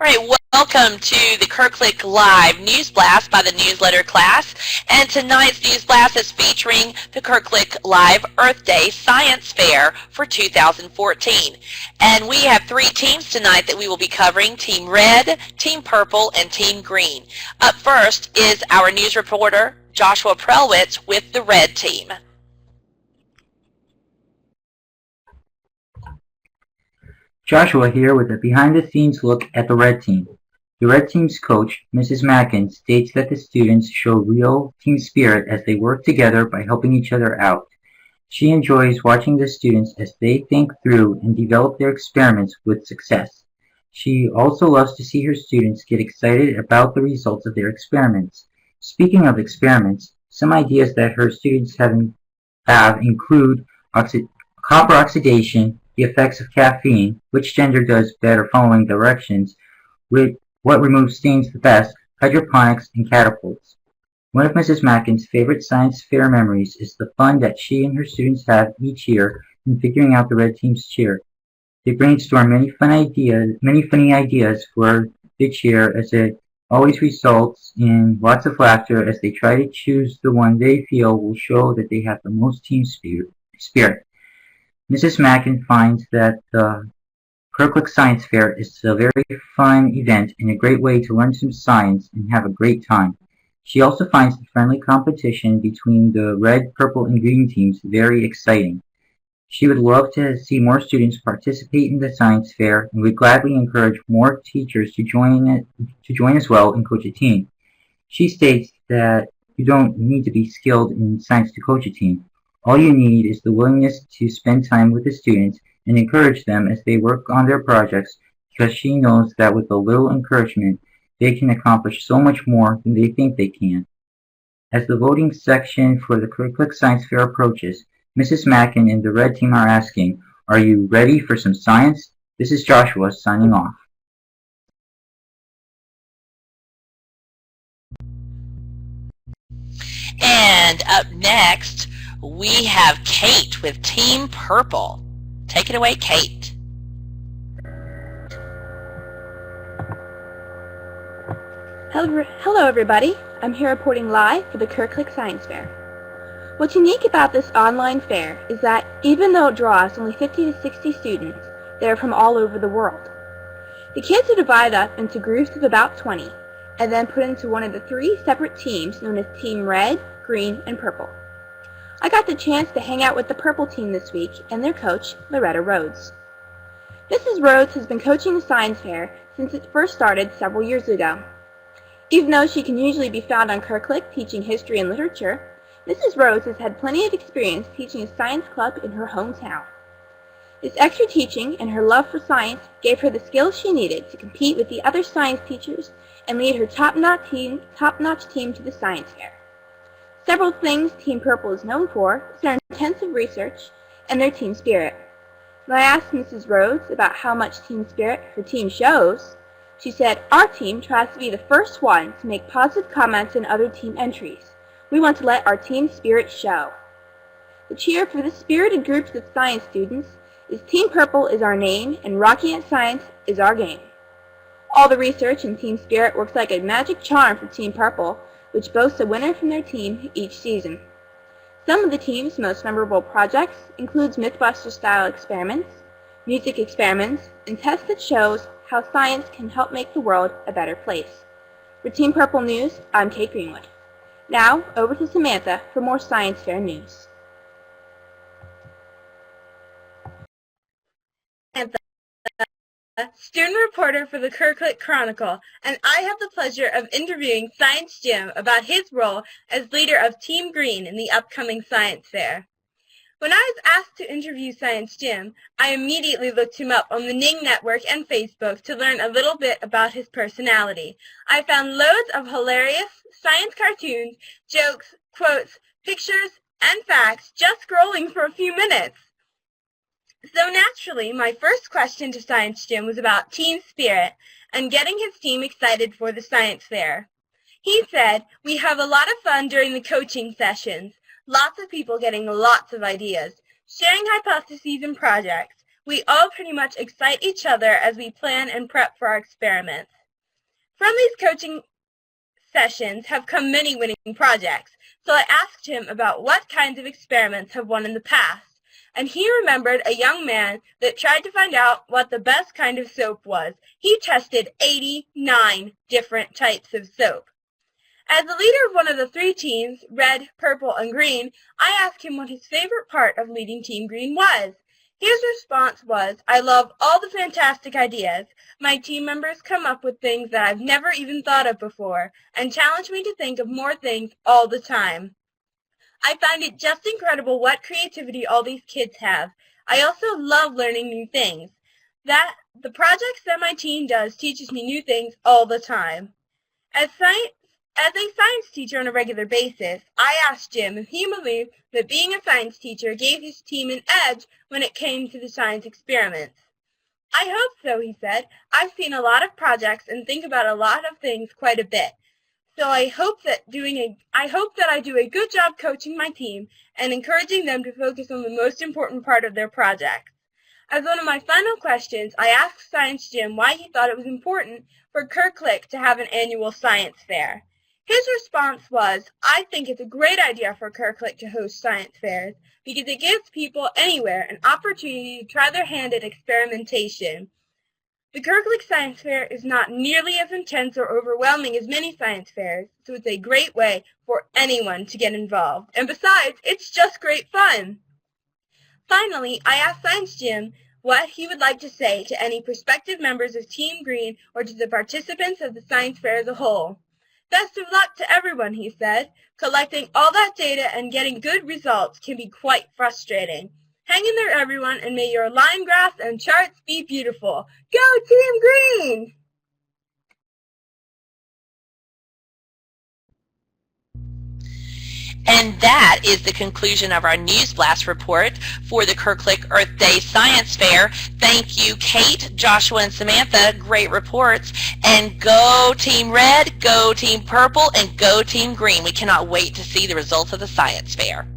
All right, welcome to the CurrClick Live NewsBlast by the newsletter class. And tonight's NewsBlast is featuring the CurrClick Live Earth Day Science Fair for 2014. And we have three teams tonight that we will be covering: Team Red, Team Purple, and Team Green. Up first is our news reporter, Joshua Prelwitz, with the Red team. Joshua here with a behind-the-scenes look at the Red Team. The Red Team's coach, Mrs. Mackin, states that the students show real team spirit as they work together by helping each other out. She enjoys watching the students as they think through and develop their experiments with success. She also loves to see her students get excited about the results of their experiments. Speaking of experiments, some ideas that her students have include copper oxidation, the effects of caffeine, which gender does better following directions, with what removes stains the best, hydroponics, and catapults. One of Mrs. Mackin's favorite science fair memories is the fun that she and her students have each year in figuring out the Red Team's cheer. They brainstorm many funny ideas for the cheer, as it always results in lots of laughter as they try to choose the one they feel will show that they have the most team spirit. Mrs. Mackin finds that the CurrClick Science Fair is a very fun event and a great way to learn some science and have a great time. She also finds the friendly competition between the red, purple, and green teams very exciting. She would love to see more students participate in the science fair and would gladly encourage more teachers to join as well and coach a team. She states that you don't need to be skilled in science to coach a team. All you need is the willingness to spend time with the students and encourage them as they work on their projects, because she knows that with a little encouragement, they can accomplish so much more than they think they can. As the voting section for the CurrClick Science Fair approaches, Mrs. Mackin and the Red Team are asking, "Are you ready for some science?" This is Joshua signing off. And up next, we have Kate with Team Purple. Take it away, Kate. Hello everybody. I'm here reporting live for the CurrClick Science Fair. What's unique about this online fair is that even though it draws only 50 to 60 students, they are from all over the world. The kids are divided up into groups of about 20 and then put into one of the three separate teams known as Team Red, Green, and Purple. I got the chance to hang out with the Purple team this week and their coach, Loretta Rhodes. Mrs. Rhodes has been coaching the science fair since it first started several years ago. Even though she can usually be found on CurrClick teaching history and literature, Mrs. Rhodes has had plenty of experience teaching a science club in her hometown. This extra teaching and her love for science gave her the skills she needed to compete with the other science teachers and lead her top-notch team to the science fair. Several things Team Purple is known for is their intensive research and their team spirit. When I asked Mrs. Rhodes about how much team spirit her team shows, she said, "Our team tries to be the first one to make positive comments in other team entries. We want to let our team spirit show." The cheer for the spirited groups of science students is Team Purple is our name and rocking at science is our game. All the research and team spirit works like a magic charm for Team Purple, which boasts a winner from their team each season. Some of the team's most memorable projects includes Mythbuster-style experiments, music experiments, and tests that shows how science can help make the world a better place. For Team Purple News, I'm Kate Greenwood. Now, over to Samantha for more science fair news. Student reporter for the CurrClick Chronicle, and I have the pleasure of interviewing Science Jim about his role as leader of Team Green in the upcoming science fair. When I was asked to interview Science Jim, I immediately looked him up on the Ning Network and Facebook to learn a little bit about his personality. I found loads of hilarious science cartoons, jokes, quotes, pictures, and facts just scrolling for a few minutes. So naturally, my first question to Science Jim was about team spirit and getting his team excited for the science fair. He said, "We have a lot of fun during the coaching sessions, lots of people getting lots of ideas, sharing hypotheses and projects. We all pretty much excite each other as we plan and prep for our experiments. From these coaching sessions have come many winning projects, so I asked him about what kinds of experiments have won in the past, and he remembered a young man that tried to find out what the best kind of soap was. He tested 89 different types of soap. As the leader of one of the 3 teams, red, purple, and green, I asked him what his favorite part of leading Team Green was. His response was, "I love all the fantastic ideas. My team members come up with things that I've never even thought of before and challenge me to think of more things all the time. I find it just incredible what creativity all these kids have. I also love learning new things. The projects that my team does teaches me new things all the time." As a science teacher on a regular basis, I asked Jim if he believed that being a science teacher gave his team an edge when it came to the science experiments. "I hope so," he said. "I've seen a lot of projects and think about a lot of things quite a bit. So I hope that I do a good job coaching my team and encouraging them to focus on the most important part of their projects." As one of my final questions, I asked Science Jim why he thought it was important for CurrClick to have an annual science fair. His response was, "I think it's a great idea for CurrClick to host science fairs because it gives people anywhere an opportunity to try their hand at experimentation. The CurrClick Science Fair is not nearly as intense or overwhelming as many science fairs, so it's a great way for anyone to get involved. And besides, it's just great fun." Finally, I asked Science Jim what he would like to say to any prospective members of Team Green or to the participants of the science fair as a whole. "Best of luck to everyone," he said. "Collecting all that data and getting good results can be quite frustrating. Hang in there, everyone, and may your line graphs and charts be beautiful. Go Team Green!" And that is the conclusion of our NewsBlast report for the CurrClick Earth Day Science Fair. Thank you, Kate, Joshua, and Samantha. Great reports. And go Team Red, go Team Purple, and go Team Green. We cannot wait to see the results of the Science Fair.